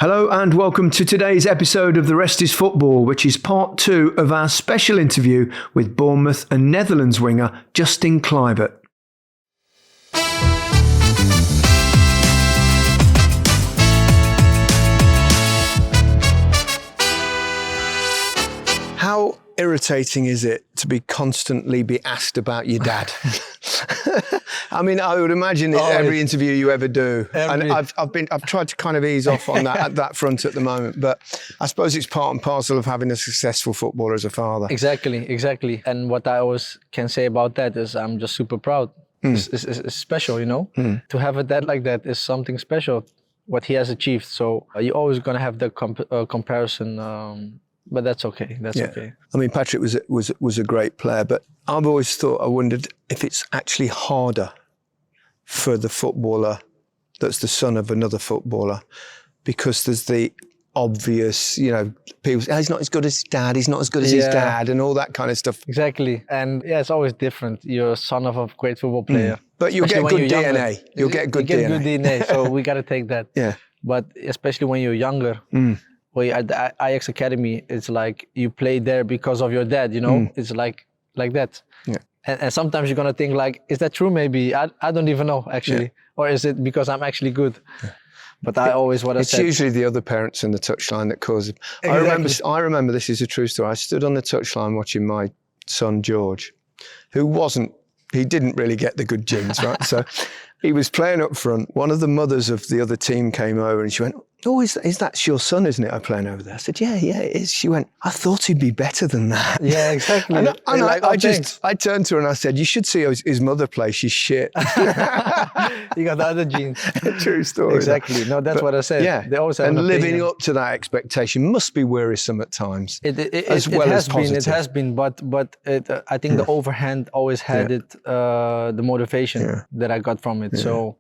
Hello and welcome to today's episode of The Rest is Football, which is part 2 of our special interview with Bournemouth and Netherlands winger Justin Kluivert. How irritating is it to be constantly asked about your dad? I mean, I would imagine every interview you ever do, and I've tried to kind of ease off on that at that front at the moment, but I suppose it's part and parcel of having a successful footballer as a father. Exactly. And what I always can say about that is I'm just super proud. It's special, you know? To have a dad like that is something special, what he has achieved. So you're always going to have the comparison. But that's okay. That's okay. I mean, Patrick was a great player, but I've always I wondered if it's actually harder for the footballer that's the son of another footballer, because there's the obvious, people say, he's not as good as his dad, he's not as good as his dad, and all that kind of stuff. Exactly. And it's always different. You're a son of a great football player. But you'll get good DNA. You'll get good DNA. So we got to take that. Yeah. But especially when you're younger, well, at the Ajax Academy, it's like you play there because of your dad, It's like that. Yeah. And sometimes you're going to think like, is that true maybe? I don't even know, actually. Yeah. Or is it because I'm actually good? Yeah. But I always what I said. It's usually the other parents in the touchline that cause it. Exactly. I remember, this is a true story. I stood on the touchline watching my son, George, he didn't really get the good genes, right? So he was playing up front. One of the mothers of the other team came over and she went, "Oh, is that your son, isn't it, playing over there?" I said, yeah, it is. She went, "I thought he'd be better than that." Yeah, exactly. And I turned to her and I said, "You should see his mother play. She's shit." You got the other genes. True story. Exactly. No, that's what I said. Yeah. They always have and living up to that expectation must be wearisome at times. It has been, but I think the overhand always had the motivation that I got from it. Yeah. So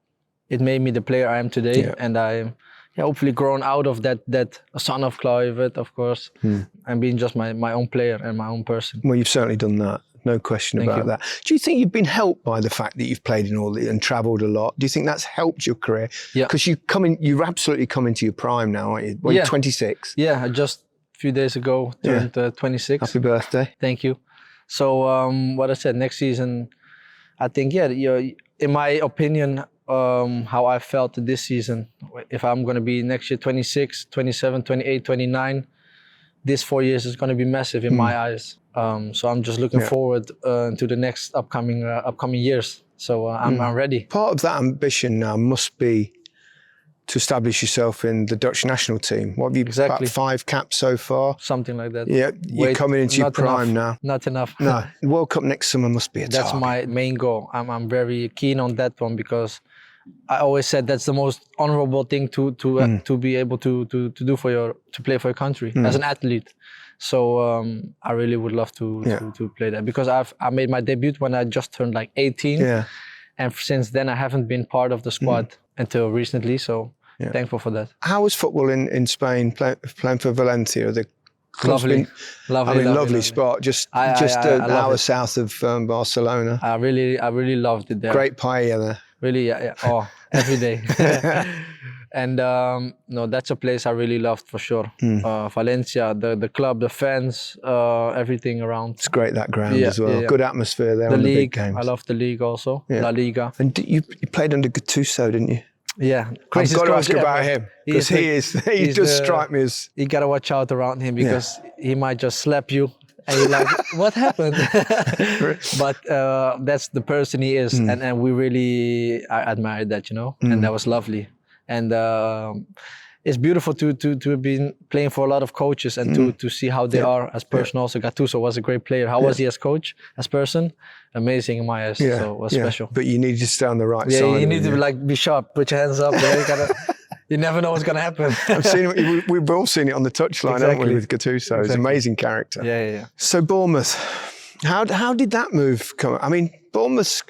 it made me the player I am today, and I hopefully grown out of that son of Kluivert, of course, and being just my own player and my own person. Well, you've certainly done that. No question about that. Do you think you've been helped by the fact that you've played in all and travelled a lot? Do you think that's helped your career? Yeah. Because you're absolutely coming to your prime now, aren't you? Well, you're 26. Yeah, I just a few days ago turned 26. Happy birthday. Thank you. So what I said, next season, I think, in my opinion, how I felt this season, if I'm going to be next year 26, 27, 28, 29, this 4 years is going to be massive in my eyes. So I'm just looking forward to the next upcoming years. So I'm ready. Part of that ambition now must be to establish yourself in the Dutch national team. What have you, about 5 caps so far? Something like that. Yeah, you're coming into your prime now. Not enough. No, World Cup next summer must be a target. That's my main goal. I'm very keen on that one because I always said that's the most honorable thing to be able to do to play for your country as an athlete. So I really would love to play that because I made my debut when I just turned like 18, and since then I haven't been part of the squad until recently. So thankful for that. How was football in Spain playing for Valencia? Lovely spot. Just an hour south of Barcelona. I really loved it there. Great paella there. Really, Oh, every day. And no, that's a place I really loved for sure. Valencia, the club, the fans, everything around. It's great, that ground as well. Good atmosphere there. The league, big games. I love the league also. La Liga. And you played under Gattuso, didn't you? Yeah, I've got to ask about him because he does strike me as. You gotta watch out around him because he might just slap you. And you're like, what happened? But that's the person he is, and we really I admired that, and that was lovely. And it's beautiful to have been playing for a lot of coaches and to see how they are as person. Also, Gattuso was a great player. How was he as coach, as person? Amazing in my eyes. So it was special. But you need to stay on the right side. Yeah, you need to be sharp. Put your hands up. You never know what's going to happen. We've all seen it on the touchline, haven't we, with Gattuso? He's an amazing character. Yeah. So Bournemouth, how did that move come? I mean, Bournemouth,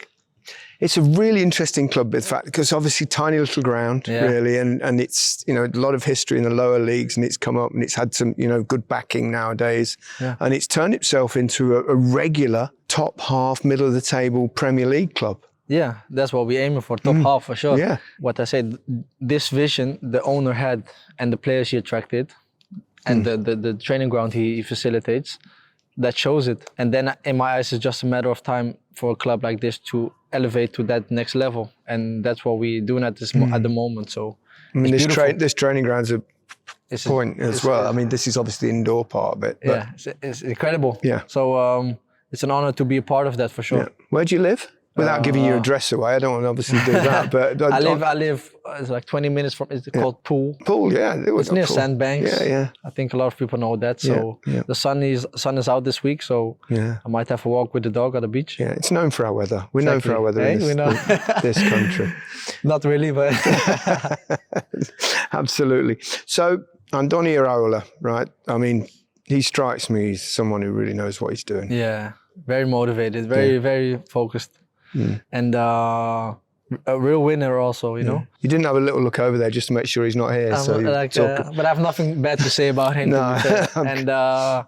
it's a really interesting club, in fact, because obviously tiny little ground, really, and it's, a lot of history in the lower leagues, and it's come up and it's had some, good backing nowadays. Yeah. And it's turned itself into a regular top half, middle of the table Premier League club. Yeah, that's what we're aiming for, top half for sure. Yeah. What I said, this vision the owner had and the players he attracted and the training ground he facilitates, that shows it. And then in my eyes, it's just a matter of time for a club like this to elevate to that next level. And that's what we're doing at this at the moment. So I mean, it's this training ground's a it's point as well. I mean, this is obviously the indoor part of it. But yeah, it's incredible. Yeah. So it's an honor to be a part of that for sure. Yeah. Where do you live? Without giving your address away, I don't want to obviously do that. But I live. It's like 20 minutes from. It's called Poole. Poole, yeah. It's near Sandbanks. Yeah. I think a lot of people know that. So the sun is out this week. So I might have a walk with the dog at the beach. Yeah, it's known for our weather. We're known for our weather in this country. Not really, but absolutely. So Andoni Iraola, right? I mean, he strikes me as someone who really knows what he's doing. Yeah, very motivated, very focused. And a real winner also, you know. You didn't have a little look over there just to make sure he's not here. But I have nothing bad to say about him. No. And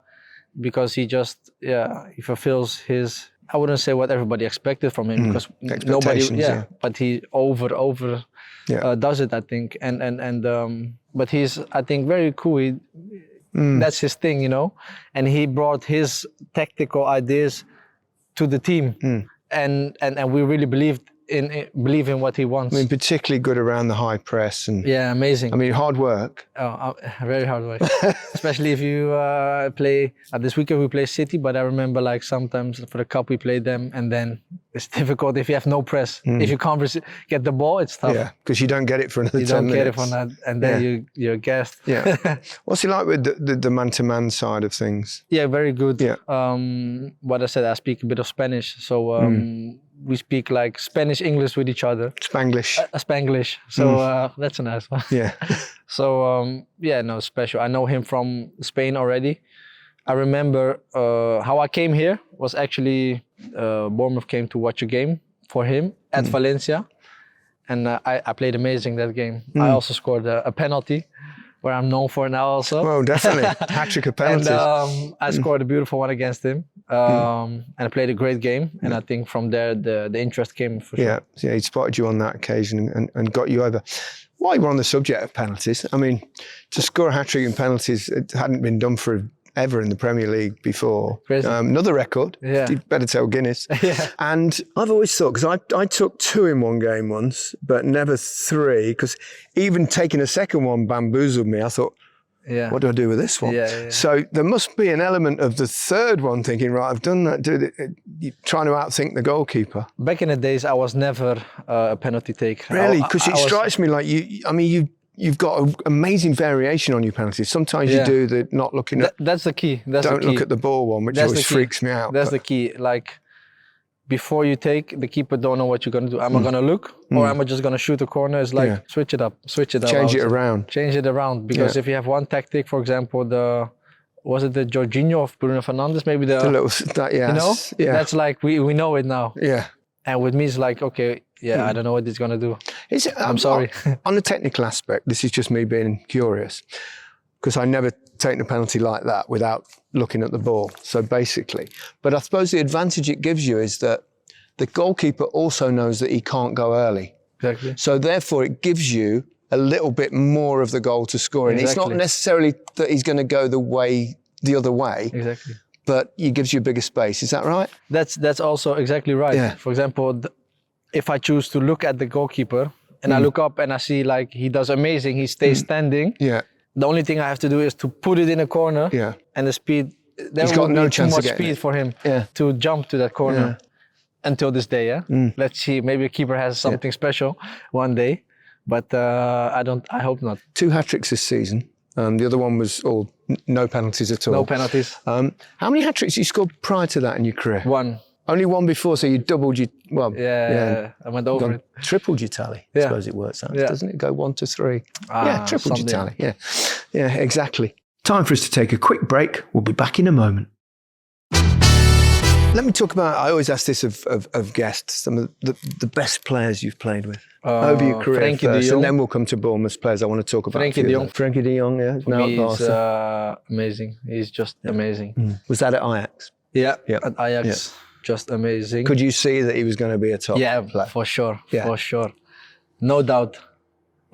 because he just, he fulfills his, I wouldn't say what everybody expected from him because nobody, but he over does it, I think. But he's, I think, very cool. That's his thing, you know. And he brought his tactical ideas to the team. And we really believe in what he wants. I mean, particularly good around the high press and amazing. I mean, hard work. Very hard work, especially if you play. This weekend we play City, but I remember like sometimes for the cup we play them, and then it's difficult if you have no press. If you can't get the ball, it's tough. Yeah, because you don't get it for another 10 minutes. You don't get it for that, and then you're gassed. Yeah. What's he like with the man-to-man side of things? Yeah, very good. Yeah. What I said, I speak a bit of Spanish, so we speak like Spanish English with each other. Spanglish. Spanglish. So that's a nice one. Yeah. So special. I know him from Spain already. I remember how I came here was actually Bournemouth came to watch a game for him at Valencia, and I played amazing that game. I also scored a penalty, where I'm known for now also. Well, definitely. Hat-trick of penalties. And I scored a beautiful one against him. And I played a great game. And I think from there, the interest came for sure. Yeah, he spotted you on that occasion and got you over. While we're on the subject of penalties, I mean, to score a hat-trick in penalties, it hadn't been done ever in the Premier League before. Another record. Yeah. You'd better tell Guinness. Yeah. And I've always thought, because I took 2 in one game once, but never 3, because even taking a second one bamboozled me. I thought, what do I do with this one? Yeah. So there must be an element of the third one thinking, right, I've done that, you're trying to outthink the goalkeeper. Back in the days, I was never a penalty taker. Really? Because it strikes me like you've got an amazing variation on your penalties. Sometimes you do the not looking at... That's the key. Don't look at the ball one, which always freaks me out. That's the key. Like, before you take, the keeper don't know what you're going to do. Am I going to look or am I just going to shoot a corner? It's like, switch it up. Change it around. Change it around. Because if you have one tactic, for example, was it the Jorginho of Bruno Fernandes? Maybe the little, you know? That's like, we know it now. Yeah. And with me, it's like, okay, I don't know what he's going to do. I'm sorry. On the technical aspect, this is just me being curious, because I never taken a penalty like that without looking at the ball. So basically, but I suppose the advantage it gives you is that the goalkeeper also knows that he can't go early. Exactly. So therefore, it gives you a little bit more of the goal to score. And it's not necessarily that he's going to go the other way. Exactly. But it gives you a bigger space. Is that right? That's also exactly right. Yeah. For example, if I choose to look at the goalkeeper and I look up and I see like he does amazing, he stays standing. Yeah. The only thing I have to do is to put it in a corner. Yeah. And the speed, he's got no chance too of much speed it. for him to jump to that corner. Until this day, Let's see. Maybe a keeper has something special one day, but I hope not. 2 hat-tricks this season. The other one was no penalties at all. No penalties. How many hat-tricks you scored prior to that in your career? 1. Only 1 before, so you doubled your... Well, I went over it. Tripled your tally, I suppose it works out, doesn't it? Go 1 to 3. Tripled your tally, Yeah, exactly. Time for us to take a quick break. We'll be back in a moment. Let me talk about, I always ask this of guests, some of the best players you've played with over your career Frankie first, de Jong. and then we'll come to Bournemouth players I want to talk about. Frankie de Jong. Frankie de Jong, yeah. He's amazing. He's just amazing. Was that at Ajax? Yeah, at Ajax. just amazing. Could you see that he was going to be a top player? For sure, Yeah. for sure. No doubt.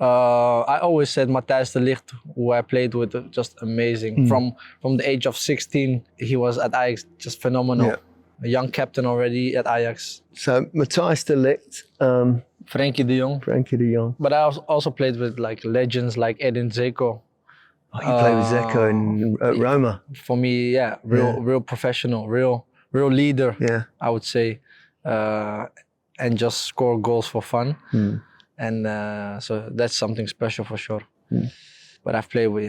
I always said Matthijs de Ligt, who I played with, just amazing. From the age of 16, he was at Ajax, just phenomenal. Yeah. A young captain already at Ajax. So Matthijs de Ligt, Frenkie de Jong. Frenkie de Jong. But I also played with like legends like Edin Dzeko. Oh, you played with Zeko at Roma. For me, real professional, real leader. Yeah. I would say, and just score goals for fun. And so that's something special for sure. But I play with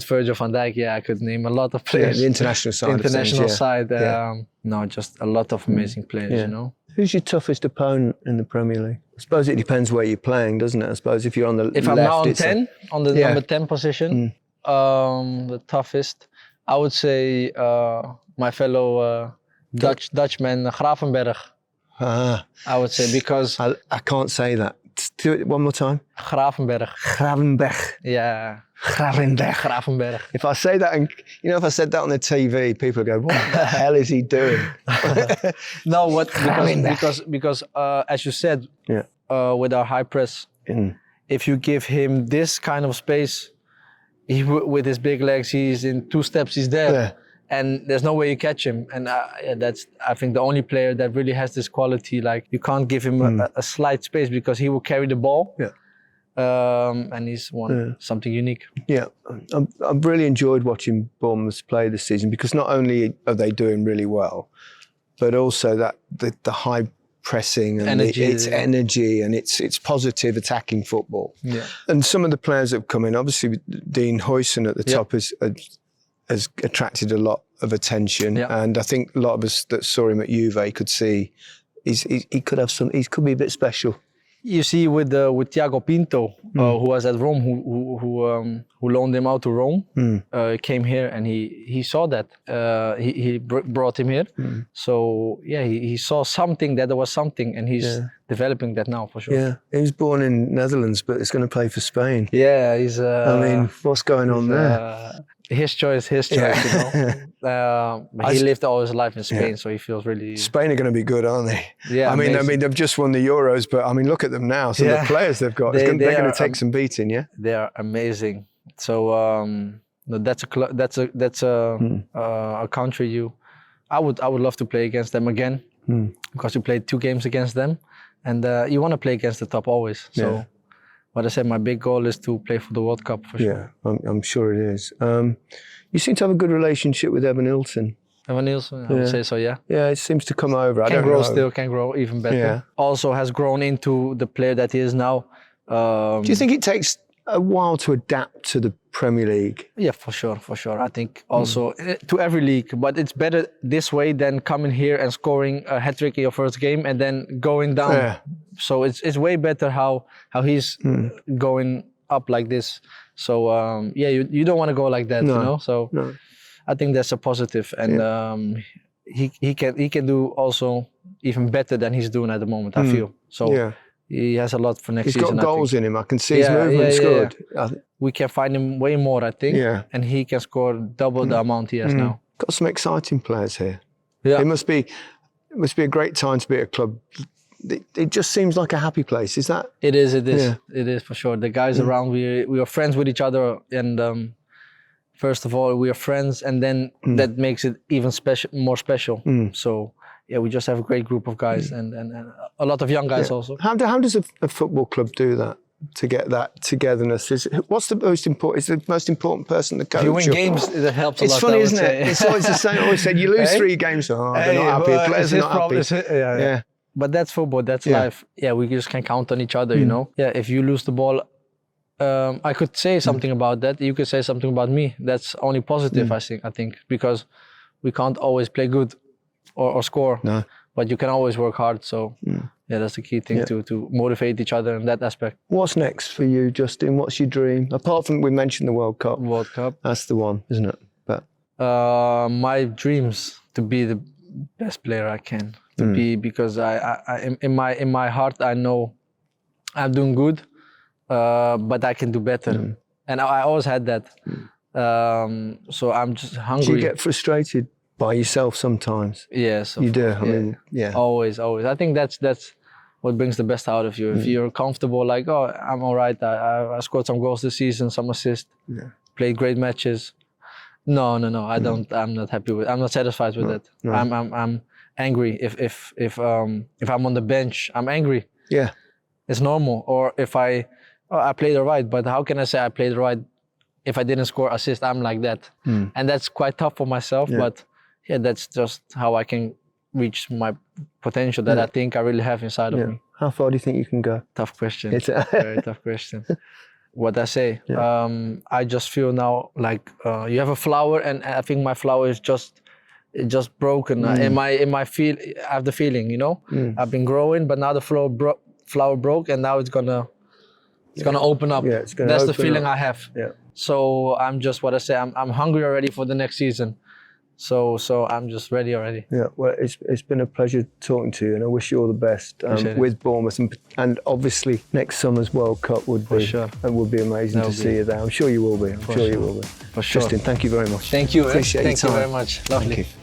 Virgil van Dijk. Yeah, I could name a lot of players. Yeah, the international side. International of things, side. Yeah. No, just a lot of amazing players. Yeah. You know. Who's your toughest opponent in the Premier League? I suppose it depends where you're playing, doesn't it? I suppose if you're on the If left, I'm now on it's 10, on the number 10 position, the toughest, I would say my fellow Dutchman Gravenberg. I would say because I can't say that. Do it one more time. Gravenberg. Gravenberg. Yeah. Gravenberg. If I say that, and if I said that on the TV, people go, "What the hell is he doing?" No, because as you said, with our high press, if you give him this kind of space, with his big legs, he's in 2 steps, he's there. Yeah. And there's no way you catch him. And that's, I think, the only player that really has this quality. Like, you can't give him a slight space because he will carry the ball. Yeah. And he's something unique. Yeah. I've really enjoyed watching Bournemouth play this season because not only are they doing really well, but also that the high pressing and its energy and its positive attacking football. Yeah. And some of the players that have come in, obviously Dean Huijsen at the top has attracted a lot of attention, and I think a lot of us that saw him at Juve could see he could be a bit special. You see, with Thiago Pinto, who was at Rome, who loaned him out to Rome, came here and he saw that. He brought him here. So he saw something, that there was something, and he's developing that now for sure. Yeah, he was born in Netherlands, but he's going to play for Spain. Yeah, he's. I mean, what's going on there? His choice, you know. But he lived all his life in Spain, so he feels really. Spain are going to be good, aren't they? Yeah. I mean, they've just won the Euros, but I mean, look at them now. Some of the players they've got, they're going to take some beating, yeah. They are amazing. So that's a country I would love to play against them again, because you played 2 games against them, and you want to play against the top always. So. Yeah. But I said my big goal is to play for the World Cup for sure. Yeah, I'm sure it is. You seem to have a good relationship with Evan Nilsson. Evan Nilsson, I would say so, yeah. Yeah, it seems to come over. Can grow even better. Yeah. Also has grown into the player that he is now. Do you think it takes a while to adapt to the Premier League? Yeah, for sure. I think also to every league, but it's better this way than coming here and scoring a hat-trick in your first game and then going down. Yeah. So it's way better how he's going up like this. So you don't want to go like that, you know. So I think that's a positive, and he can do also even better than he's doing at the moment. I feel so. Yeah. He has a lot for next season. He's got goals in him. I can see his movement's good. We can find him way more, I think. Yeah. And he can score double the amount he has now. Got some exciting players here. Yeah. It must be a great time to be at a club. It just seems like a happy place. Is that? It is. Yeah. It is for sure. The guys around, we are friends with each other, and first of all, we are friends, and then that makes it even more special. So. Yeah, we just have a great group of guys and a lot of young guys also. How does a football club do that to get that togetherness? What's the most important? Is the most important person the coach? If you win games, it helps a lot. It's funny, isn't it? It's always the same. I always said you lose 3 games, they're not happy. Players are not happy. Yeah. But that's football. That's life. Yeah, we just can count on each other. You know. Yeah, if you lose the ball, I could say something about that. You could say something about me. That's only positive. I think because we can't always play good. Or score, but you can always work hard. So that's the key thing to motivate each other in that aspect. What's next for you, Justin? What's your dream? Apart from we mentioned the World Cup. World Cup. That's the one, isn't it? But my dreams to be the best player I can to be, because I in my heart I know I'm doing good, but I can do better, and I always had that. So I'm just hungry. Do you get frustrated by yourself sometimes. Yes, You do. I yeah. mean, yeah. Always. I think that's what brings the best out of you. If you're comfortable, like, oh, I'm all right. I scored some goals this season, some assists, played great matches. No. I don't. I'm not happy with. I'm not satisfied with that. No. I'm angry. If I'm on the bench, I'm angry. Yeah. It's normal. Or if I played all right, but how can I say I played all right if I didn't score assist? I'm like that, and that's quite tough for myself. But yeah, that's just how I can reach my potential that I think I really have inside of me. How far do you think you can go? Tough question. It's a very tough question. What I say, I just feel now like you have a flower, and I think my flower is just broken. In my feel, I have the feeling, you know, I've been growing, but now the flower broke, and now it's gonna open up. Yeah, it's gonna. That's the open feeling up. I have. Yeah. So I'm just what I say. I'm hungry already for the next season. So I'm just ready already. Yeah, well, it's been a pleasure talking to you, and I wish you all the best with Bournemouth, and obviously next summer's World Cup would be amazing to see you there. I'm sure you will be. I'm sure you will be. For sure. Justin, thank you very much. Thank you. Appreciate your time. Thank you very much. Lovely. Thank you.